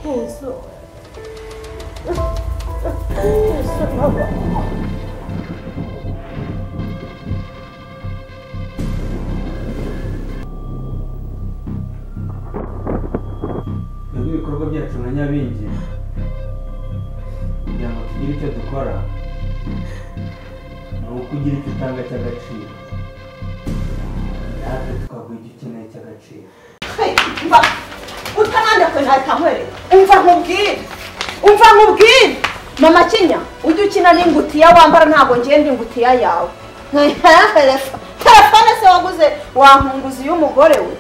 Yesu. Yesu baba. Ibikorwa byacu na Nyabingi kugira ngo tugire icyo dukora ni ukugira icyo utanga cy'agaciro natwe tukaguha icyo ukeneye cy'agaciro. Mba utanande kwe ntakamwere umva nkubwire mama Kinya ujye ukina n'ingutiya wambara ntabwo ngende ingutiya yawe telefone se waguze wankunguzi y'umugore we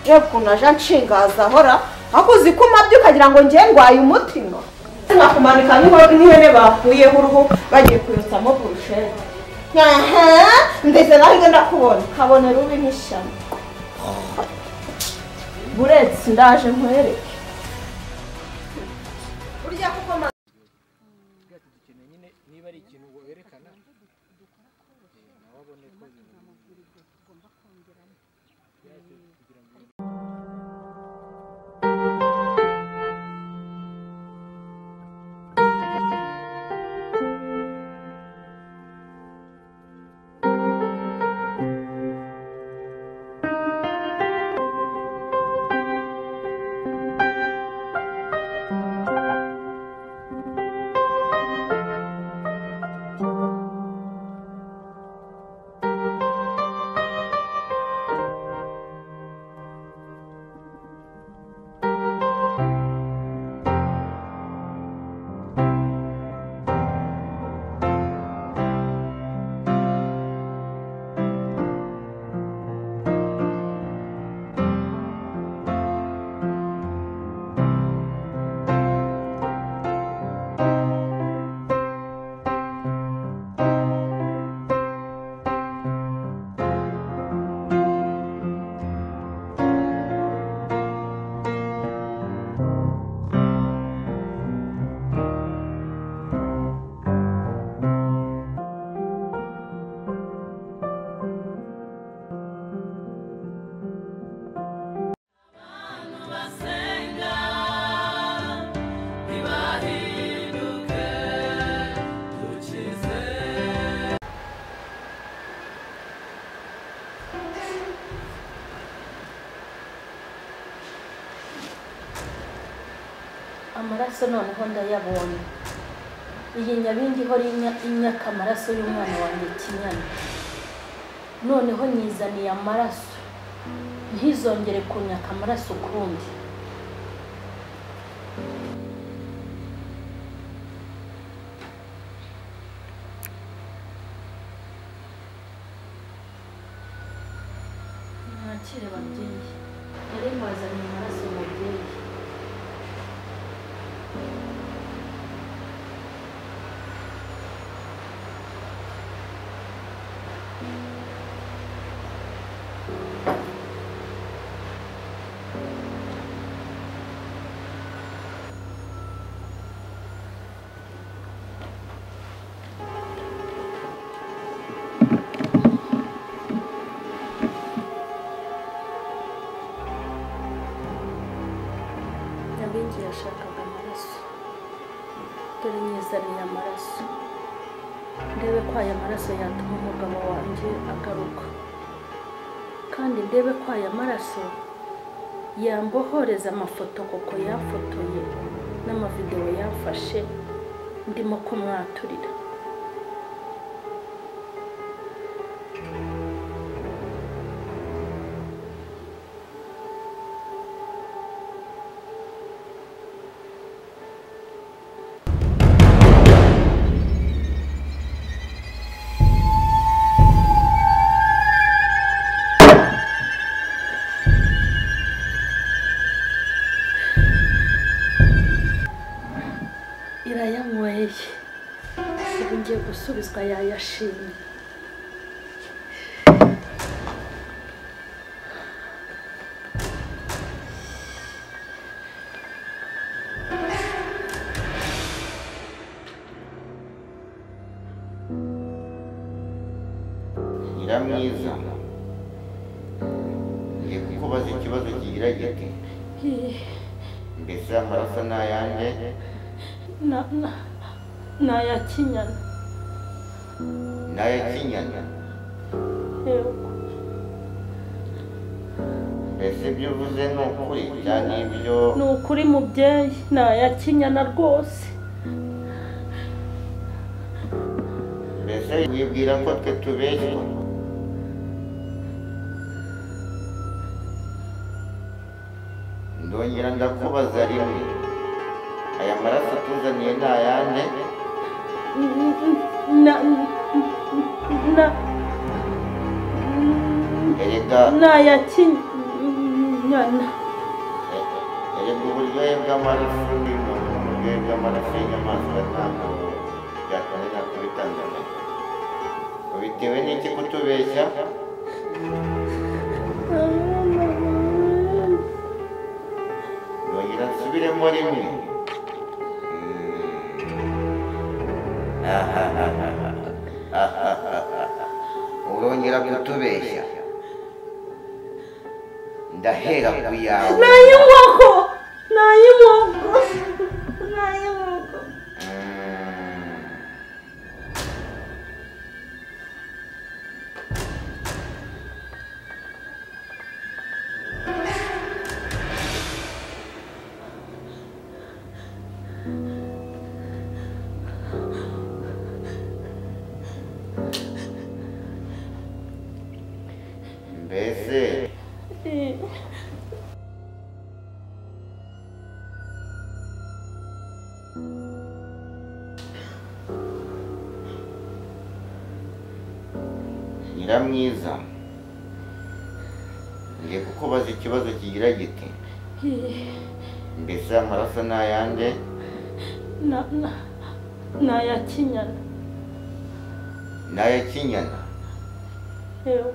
rero kunaje nshingaza ahora akuzi ko mabyo ukagira ngo ngiye ngwaye umutima nakumanika n'ihene bakuyeho uruhu bagiye kuyotsamo burushete ndetse nawe ndakubona kabone rubi nk'ishyano buretse ndaje nkwereke burya kuko dukeneye nyine niba ari ikintu werekana nababone ko tugomba kongeramo kugira ngo amaraso noneho ndayabonye iyi Nyabingi ihora inyaka amaraso y'umwana wanjye Kinyana noneho nyizaniye amaraso ntizongere kunyaka amaraso ukundi. Nakire babyeyi nari mbazaniye amaraso mubyeyi. Nyabingi yashakaga amaraso dore nyizaniye amaraso ndebe ko aya maraso yatuma umugabo wanjye agaruka kandi ndebe ko aya maraso yambohoreza amafoto koko yafotoye n'amavideo yafashe ndimo kumwaturira. Irayanyweye ubu ngiye gusubizwa yayashimye. Nyiramwiza ngiye kukubaza ikibazo kigira giti mbese amaraso ni ayanjye ni aya kinyana. ni aya kinyana. Yego. mbese ibyo uvuze ni ukuri cyangwa ibyo? Ni ukuri mubyeyi, ni aya kinyana rwose. mbese wibwira ko twe tubeshywa? ndongera ndakubaza rimwe, aya maraso tuzaniye ni ayande? erega ni aya kinyana. erega uburyohe bw'amaraso y'umuntu n'uburyohe bw'amaraso y'inyamaswa ntabwo byatangira kubitandukanya. bitewe n'iki kutubeshya? ndongera nsubiremo rimwe. urongera kutubeshya. ndahera ku yawe. Nay'inkoko, nay'inkoko, nay'inkoko. mbese nyiramwiza, ngiye kukubaza ikibazo kigira giti, mbese amaraso ni ayande? ni aya kinyana. ni aya kinyana. Yego.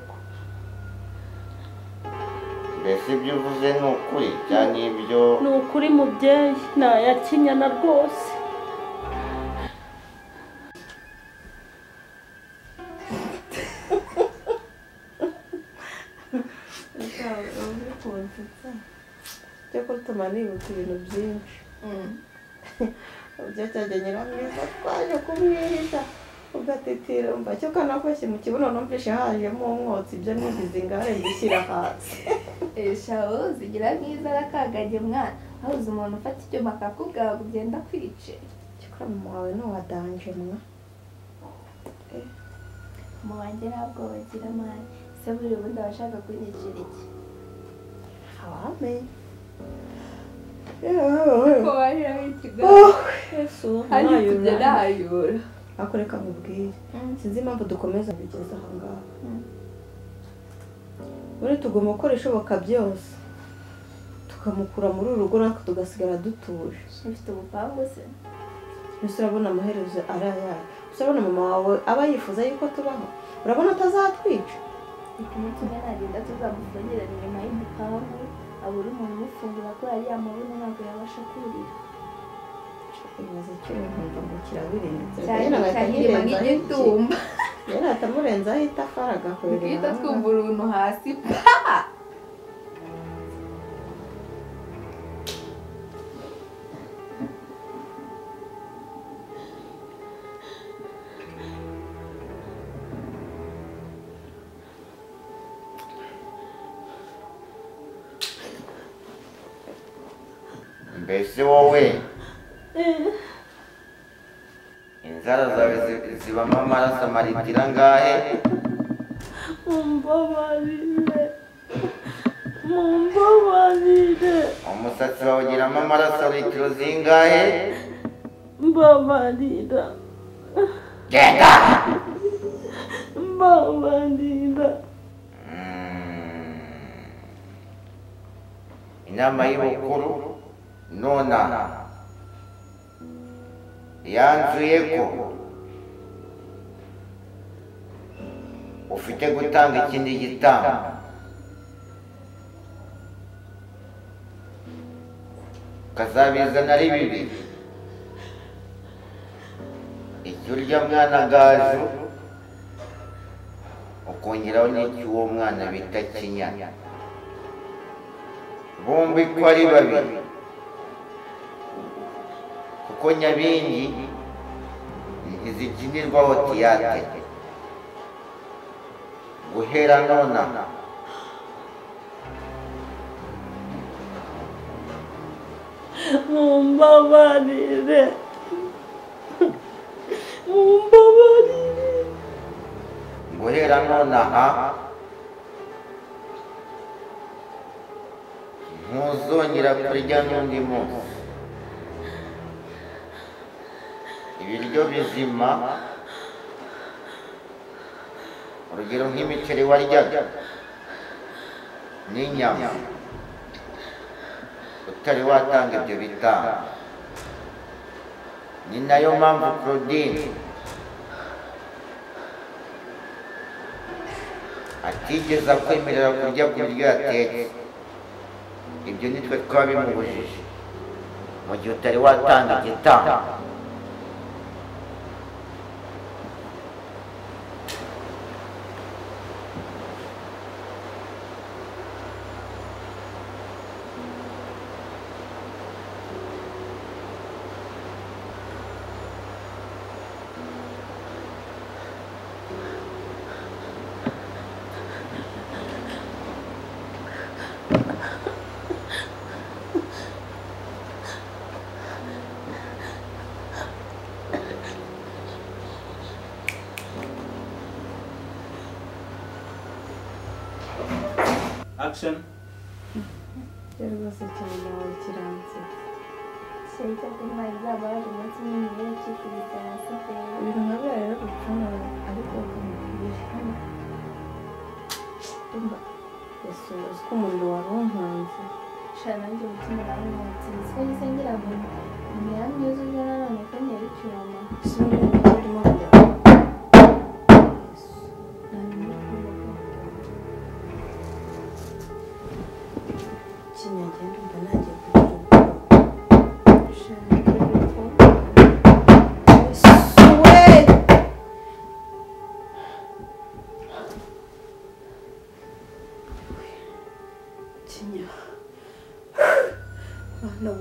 mbese ibyo uvuze ni ukuri cyangwa ibyo? Ni ukuri mubyeyi, ni aya kinyana rwose. cyo gutuma nibuka ibintu byinshi. Ubyo cyajya nyiramwiza twaje kumwihisha ugatitira umva cyo kanafashe mu kibuno numvishe hajemo umwotsi ibyo nigize ingare mbishyira hasi. Shawo zigira nkiza arakagaje mwana, habuze umuntu ufata icyuma akakubwira kugenda kwice. Cyokora mama wawe no wadanje mwa. Mu wanjye ntabwo bagira mwana, se buri bundi abashaka kunyicira iki? Abamenye. Ko warira w'ikigo. Yesu, Hari kugenda hayura. akoreka mubwire. Sinzi impamvu dukomeza bigeza aha ngaha. Buri tugomba gukora ishoboka byose tukamukura muri uru rugo natwe tugasigara dutuje. Ufite ubupangu se? Mbese urabona amaherezo ari ayahe? Urabona mama wawe aba yifuza yuko tubaho? Urabona atazatwica? Umunsi umwe nagenda tuzamufungirana inyuma y'igipangu, abura umuntu umufungura ko yari yamubona ntabwo yabasha kurira. Ibaze icyo nkumva ngo kirabirenze. Cyane kanyirima nk'igitumba. Yari atamurenzaho itafari agahwerera. Twita twumva uruntu hasi. mbese wowe inzara zawe zibamo amaraso amaritiro angahe? Mumbabarire, mumbabarire. umusatsi wawe ugiramo amaraso litiro zingahe? Mbabarira, genda! mbabarira. inama y'ubukuru nona yanzuye ko ufite gutanga ikindi gitambo, ukazabizana ari bibiri. icyo urya mwana gaju ukongeraho n'icyo uwo mwana bita kinyana. bombi ko ari babiri kuko nyabingi izikinirwaho tiyate guhera nonaha mumbabarire guhera nonaha ntuzongera kurya n'undi munsi ibiryo bizima, urugero nk'imiceri waryaga n'inyama, utari watanga ibyo bitanga. Ni nayo mpamvu Claudine atigeze akwemerera kurya ku biryo yatetse. Ibyo nitwe twabimubujije mu gihe utari watanga igitambo. Action. Rwose cyane nawe kiranze shayita kuma izabaje umunsi n'imwe cyikubita hasi ibintu nkabyo rero bipfuna ariko bakamubwira hano tumba yesuza ko umuriro waronkanze shana nanjye umutima nawe mutsinzi ko gisengera mu myanya yuzuye nanone ko nyari cyuma sinzi ko birimo kujya kinyagenda umva nagiye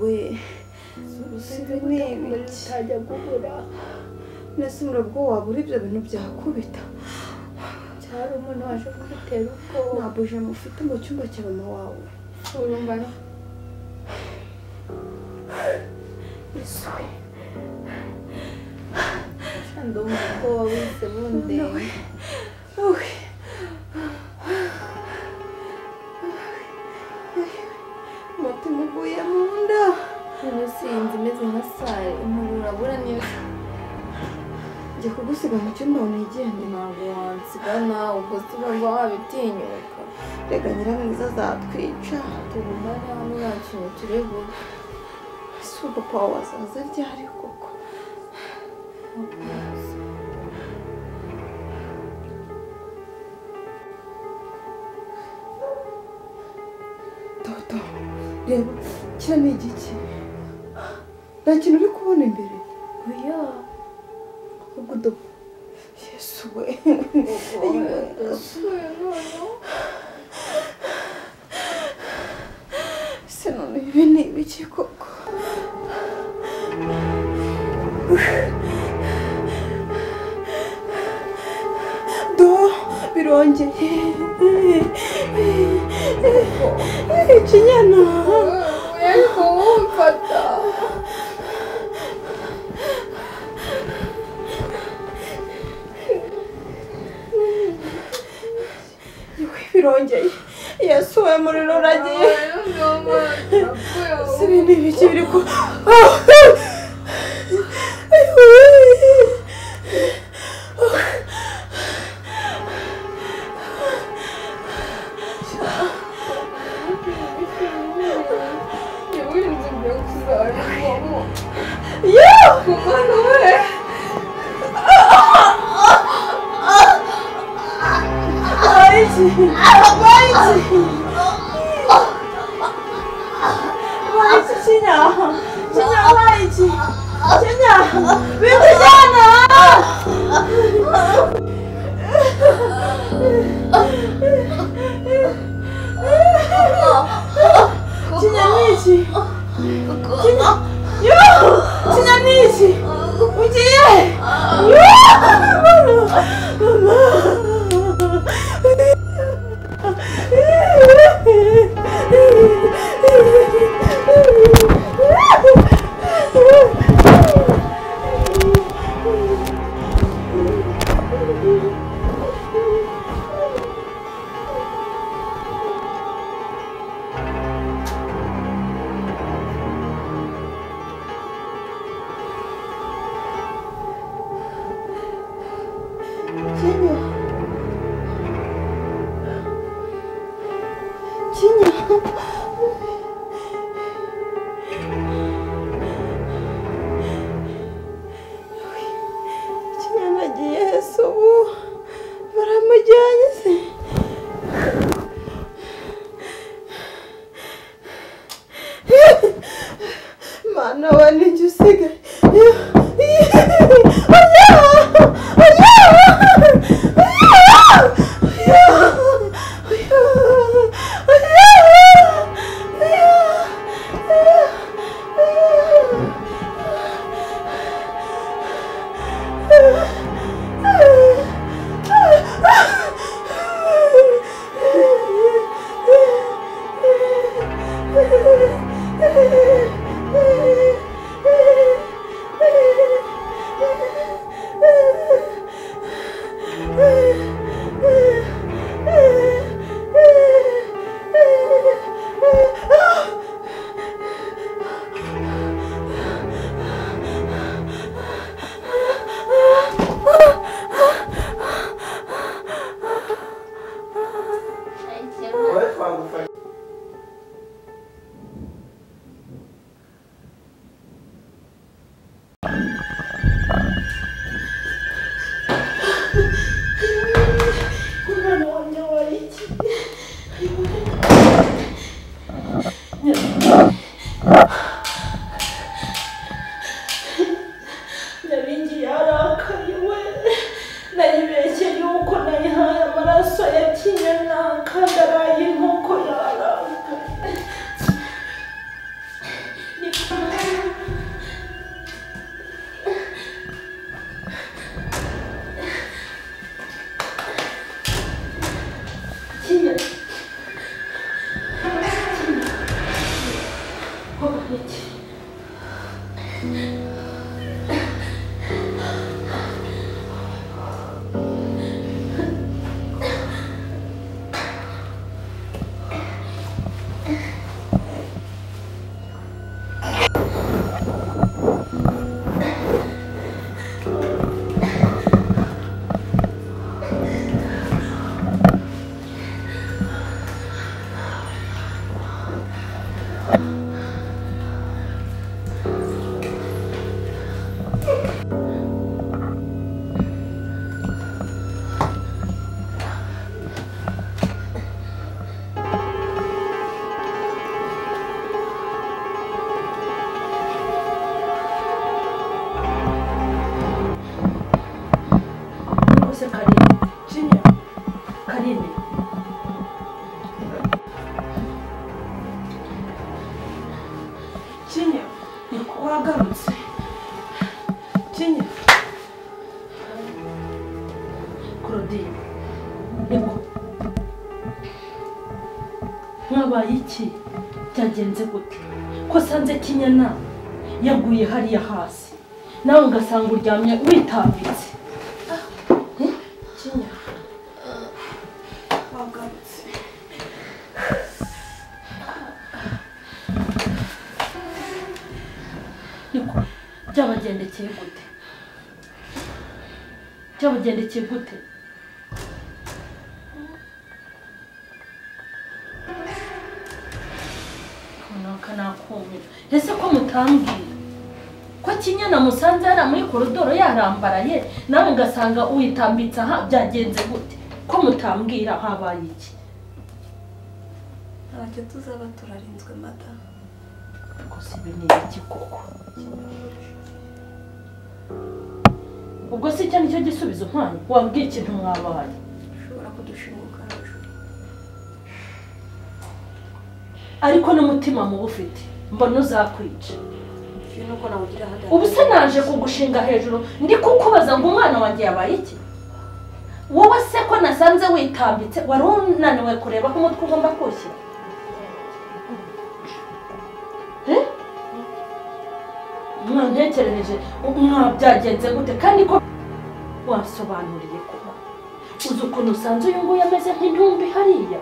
we usibe n'ibiki tajya gukura nese murabwo wabura ibyo bintu byakubita cyari umuntu waje kugutera ubwoba nta buje mufite mu cyumba cya mama wawe urumva no iswe shando umukobwa wese bunde umutima uguye mu nda sinzi imeze nka sare umuriro urabura neza njye kugusiga mu cyumba unigende ntabwo wansigana ubwo siba ngo wabitinyuka reka nyiramwiza azatwica tugumane hano nta kintu turi bube ese uwo papa wawe azaza ryari koko toto reba kiriya ni igiki nta kintu uri kubona imbere oya ahubwo yesu we ese none ibi ni ibiki koko do birongeye ikinyana ariko wumfata birongeye yesu we muriro uragiye si ibintu ibiki biri ku Mana we nijye usigaye. Iki byagenze gute ko sanze kinyana yaguye hariya hasi nawe ugasanga uryamye witambitse kinya wagarutse niko byabagendekeye gute ese ko mutambwira ko kinyana musanze yari muri koridoro yarambaraye nawe ugasanga uyitambitse aha byagenze gute ko mutambwira habaye iki ntacyo tuzaba turarinzwe madamu gusa ibi ni iki koko ubwo si cyo nicyo gisubizo mpanye wabwiye ikintu mwabaye ushobora kudushinguka hejuru ariko n'umutima muba ufite mbona uzakwica nuko nawugira hada ubu se naje kugushinga hejuru ndi kukubaza ngo umwana wanjye yabaye iki wowe se ko nasanze witambitse wari unaniwe kureba ko umutwe ugomba kushyira mwantekerereje mwabyagenze gute kandi ko wasobanuriye koko uzi ukuntu usanze uyu nguyu ameze nk'intumbi hariya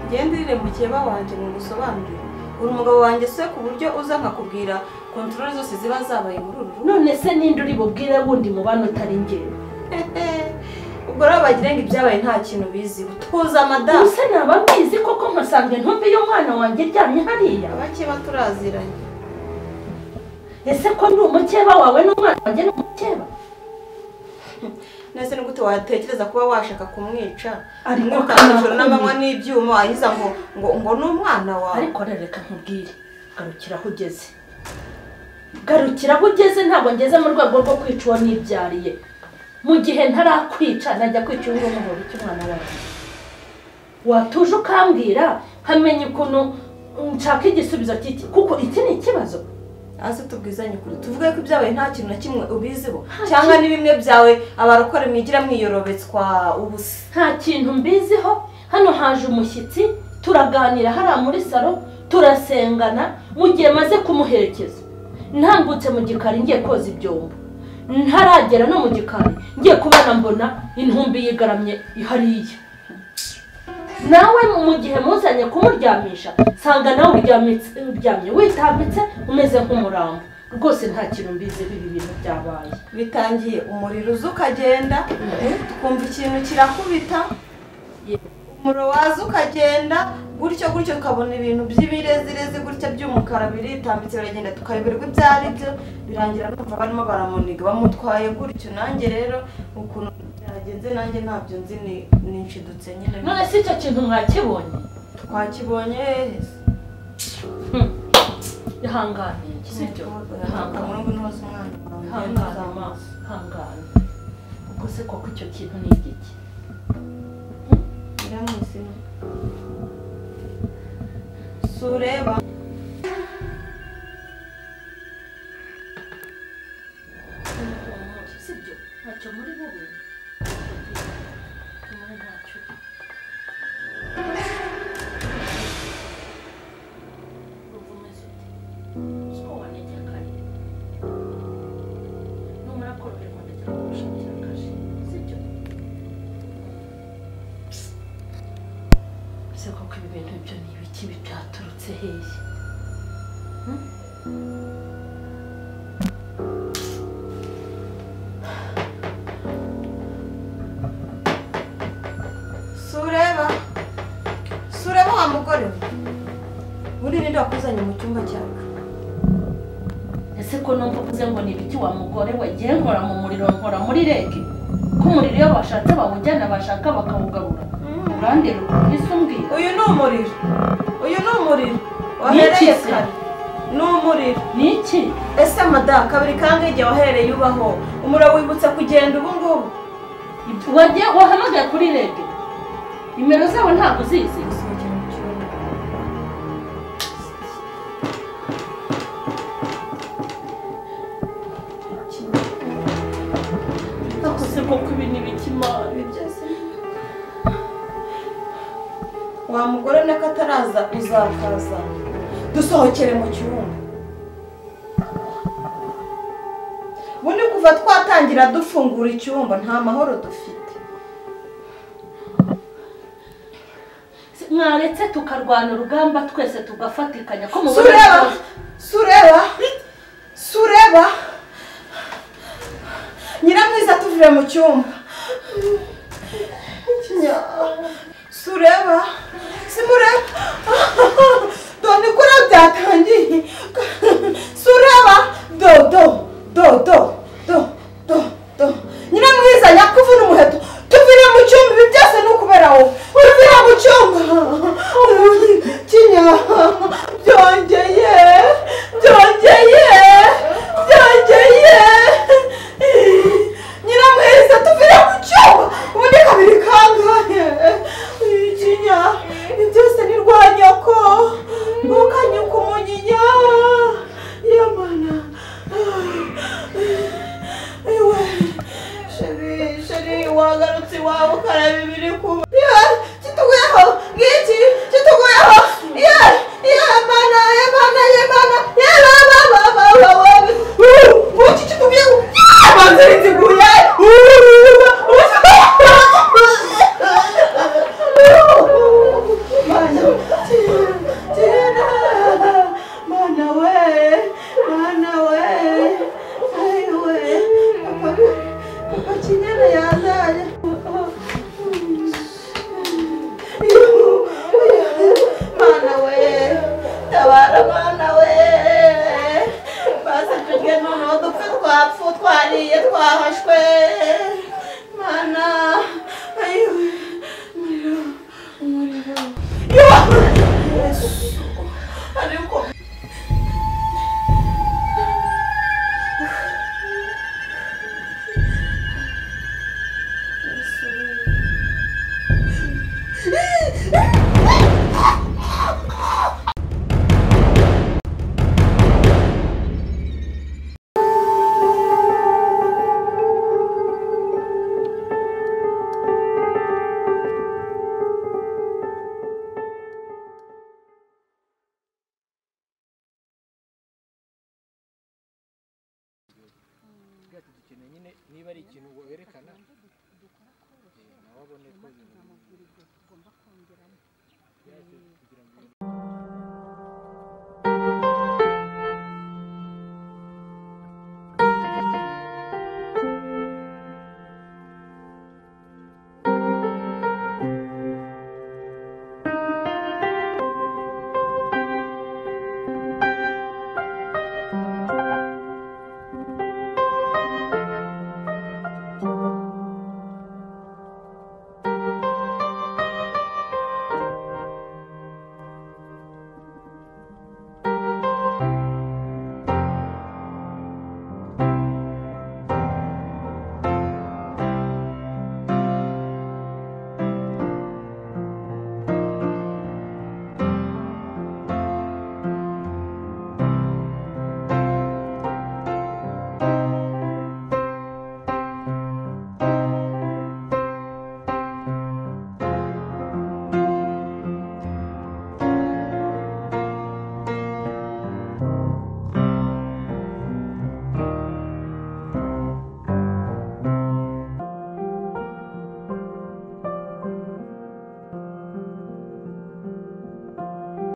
ngendire mu kiba wanjye ngo ngusobanurire uri umugabo wanjye se ku buryo uza nkakubwira kontrole zose ziba zabaye muri uru none se ninde uri bubwire wundi mubano utari ngewe ubwo rero bagira ngo ibyabaye nta kintu bizi tuza madamu use naba mbizi koko nkasanga intumbi y'umwana wanjye iryamye hariya abakeba turaziranye ese ko ndi umukeba wawe n'umwana wanjye ni umukeba nese ni gute watekereza kuba washaka kumwica ariko kanijoro n'amanywa n'ibyuma wahiza ngo ni umwana wawe ariko reka nkubwire garukira aho ugeze garukira aho ugeze ntabwo ngeze mu rwego rwo kwica uwo nibyariye mu gihe ntarakwica najya kwica uwo muhoro cy'umwana wawe watuje ukambwira hamenye ukuntu nshaka igisubizo cy'iki kuko iki ni ikibazo hasi tubwizanye ukuri tuvuge ko ibyabaye nta kintu na kimwe ubiziho cyangwa ni bimwe byawe abarokore mwigira mwiyorobetswa ubusa nta kintu mbiziho hano haje umushyitsi turaganira hariya muri salo turasengana mu gihe maze kumuherekeza ntambutse mu gikari ngiye koza ibyombo ntaragera no mu gikari ngiye kubona mbona intumbi yigaramye hariya nawe mu gihe muzanye kumuryamisha sanga nawe uryamye witambitse umeze nk'umurambo rwose nta kintu mbiziho ibi bintu byabaye bitangiye umuriro uza ukagenda twumva ikintu kirakubita umuriro waza ukagenda gutyo gutyo tukabona ibintu by'ibirezirezi gutya by'umukara biritambitse biragenda tukayoberwa ibyo ari byo birangira numva barimo baramuniga bamutwaye gutyo nanjye rero ukuntu byagenze nanjye ntabyo nzi ninshidutse nyine none si icyo kintu mwakibonye twakibonye ihangane sibyo ihangane ngo ntubaze umwana wawe ihangane ubwo se koko icyo kintu ni igiki biramwisi sureba sibyo ntacyo muri bubi muri ntacyo ruvumeze ute siko wanegera kare numara koroherwa ndajya kugushakira akaje sibyo se koko ibi bintu ibyo ni ibiki byaturutse hehe sureba wa mugore we buri ninde wakuzanye mu cyumba cyawe ese ko numva uvuze ngo ni ibiki wa mugore we gihe nkora mu muriro nkora muri rege ko umuriro iyo bashatse bawujyana bashaka bakawugarura urandera uhise umbwira uyu ni umuriro wahereye kare ni umuriro ni iki ese madamu kabiri kangahe igihe wahereye ubaho umuriro wibutse kugenda ubu ngubu wahamagaye kuri rege nimero zabo ntabwo uzizi akose koko ibi ni ibiki mabi wa mugore nako ataraza uzakaza dusohokere mu cyumba ubundi kuva twatangira dufungura icyumba nta mahoro dufite mwaretse tukarwana urugamba twese tugafatikanya ko sureba nyiramwiza tuvuye mu cyumba sureba simureba dore ko byatangiye sureba do nyiramwiza nyakuvuna umuheto tuvire mu cyumba ibi byose ni ukubera wowe uruvira mu cyumba kinya byongeye nyiramwiza tuvire mu cyumba ubundi kabiri kangahe kinya byose ni rwanyoko ngukanyuka umunyinya y'amana iwe sheri wagarutse iwawe ukareba ibiri kuba kituguyeho ngiki kituguyeho mana niba ari ikintu werekana nawe abone ko tugomba kongeramo